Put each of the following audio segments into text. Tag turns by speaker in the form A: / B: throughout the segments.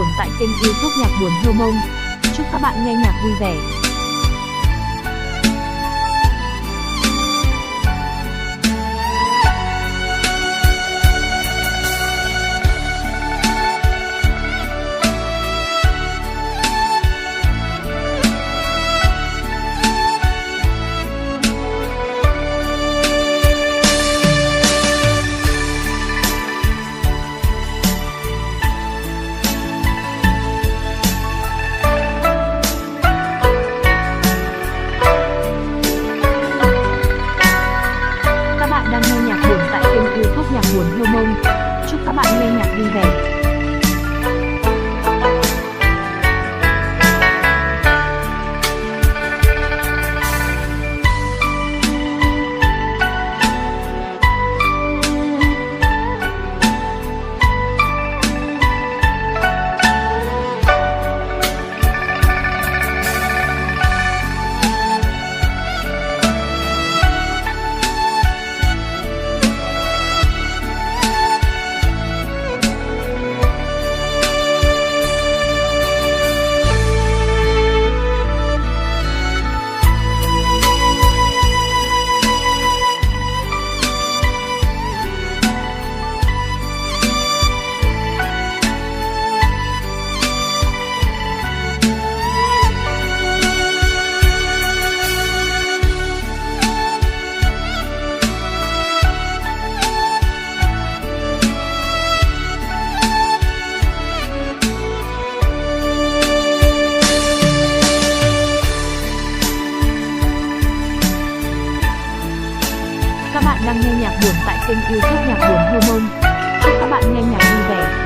A: buồn tại kênh YouTube Nhạc Buồn Hơ Mông. Chúc các bạn nghe nhạc vui vẻ. Đang nghe nhạc buồn tại kênh YouTube Nhạc Buồn Hơ Mông. Chúc các bạn nghe nhạc vui vẻ. Các bạn đang nghe nhạc buồn tại kênh YouTube Nhạc Buồn Hơ Mông. Chúc các bạn nghe nhạc vui vẻ.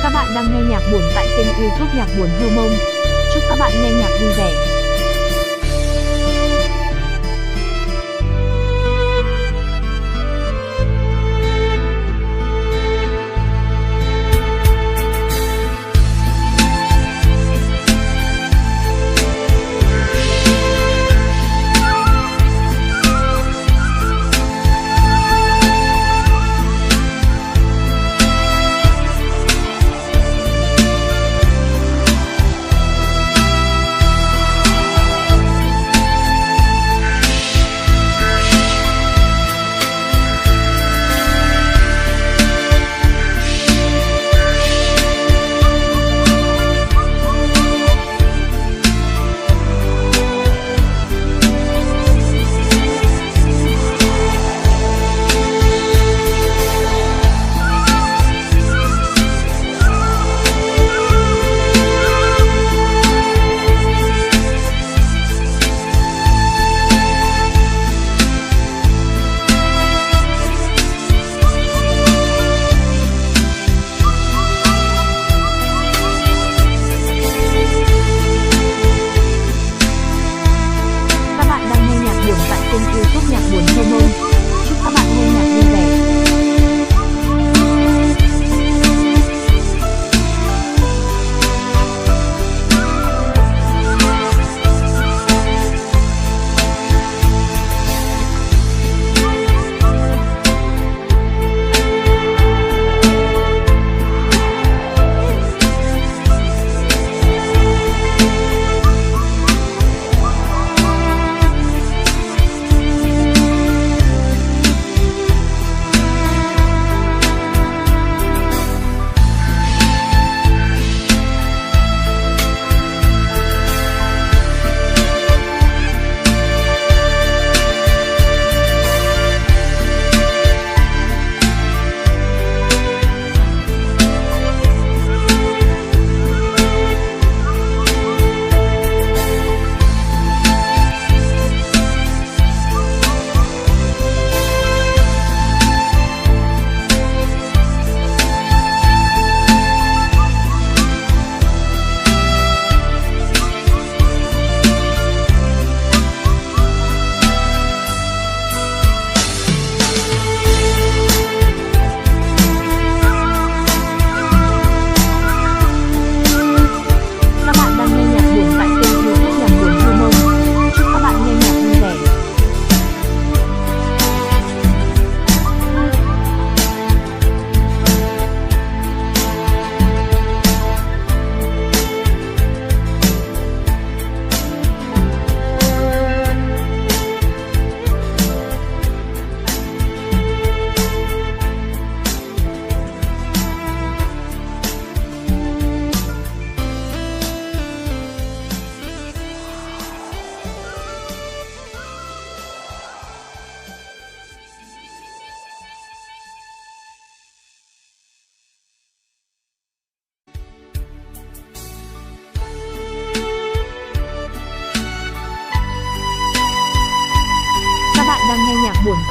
A: Các bạn đang nghe nhạc buồn tại kênh YouTube Nhạc Buồn Hơ Mông. Chúc các bạn nghe nhạc vui vẻ.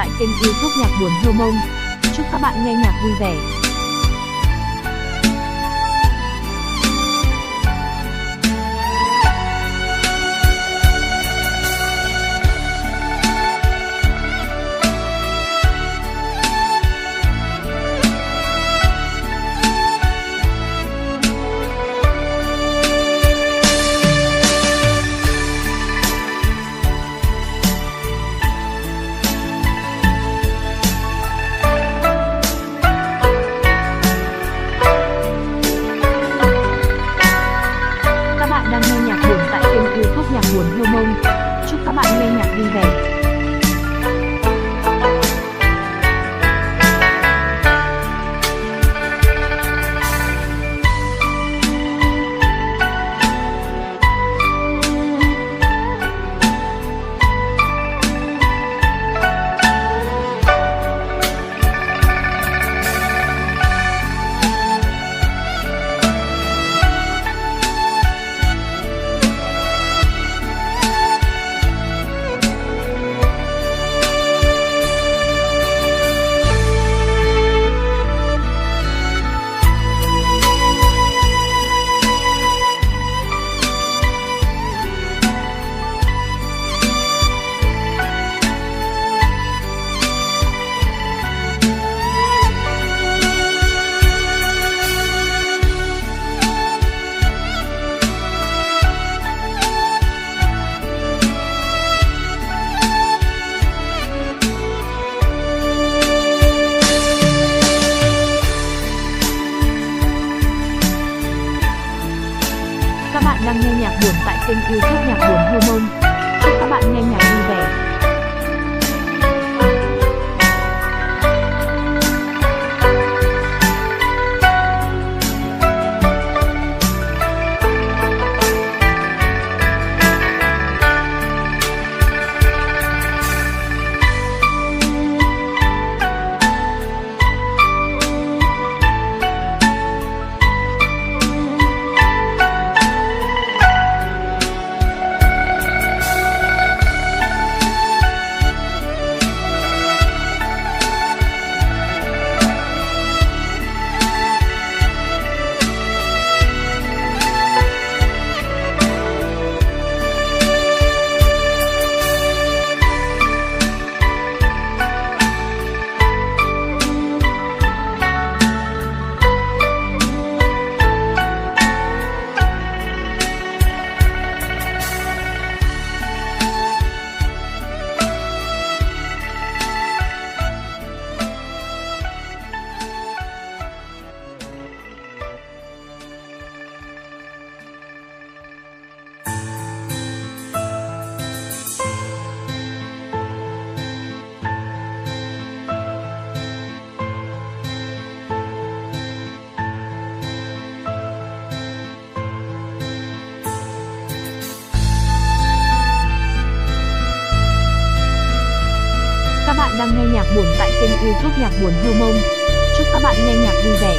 A: tại kênh YouTube Nhạc Buồn Hơ Mông. Chúc các bạn nghe nhạc vui vẻ. Đang nghe nhạc buồn tại kênh YouTube Nhạc Buồn Hơ Mông. Chúc các bạn nghe nhạc vui vẻ. Các bạn đang nghe nhạc buồn tại kênh YouTube Nhạc Buồn Hơ Mông. Chúc các bạn nghe nhạc vui vẻ. Các bạn đang nghe nhạc buồn tại kênh YouTube Nhạc Buồn Hơ Mông. Chúc các bạn nghe nhạc vui vẻ.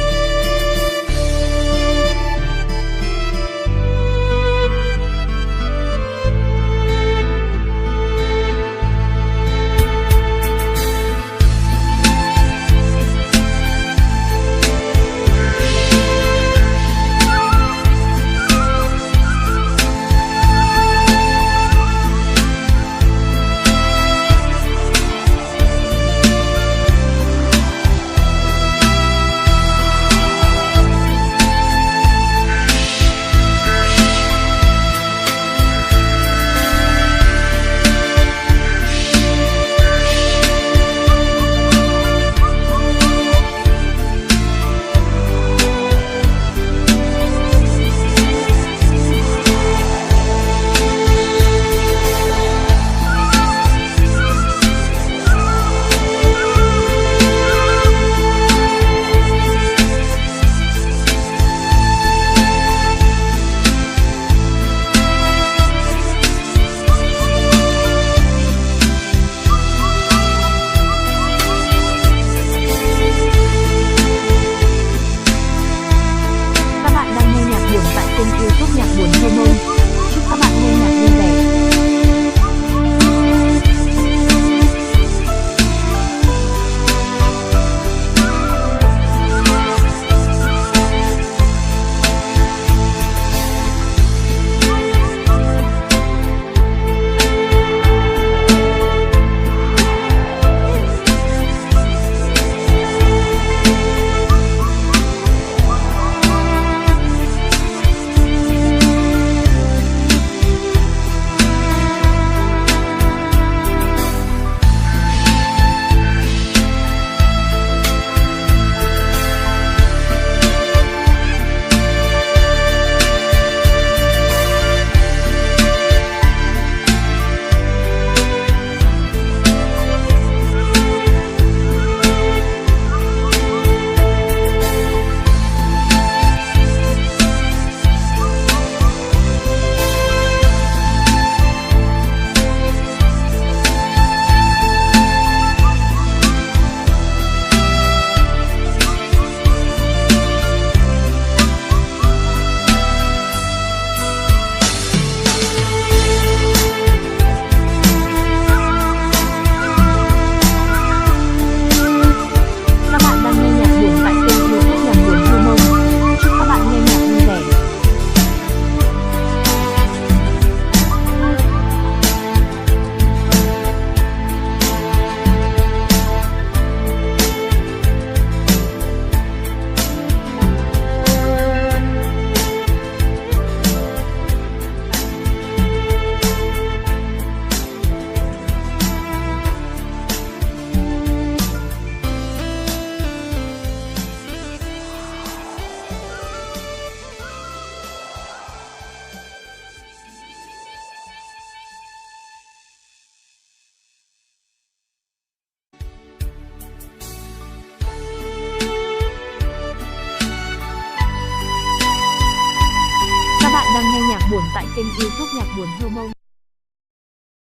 A: tại kênh YouTube Nhạc Buồn Hơ Mông.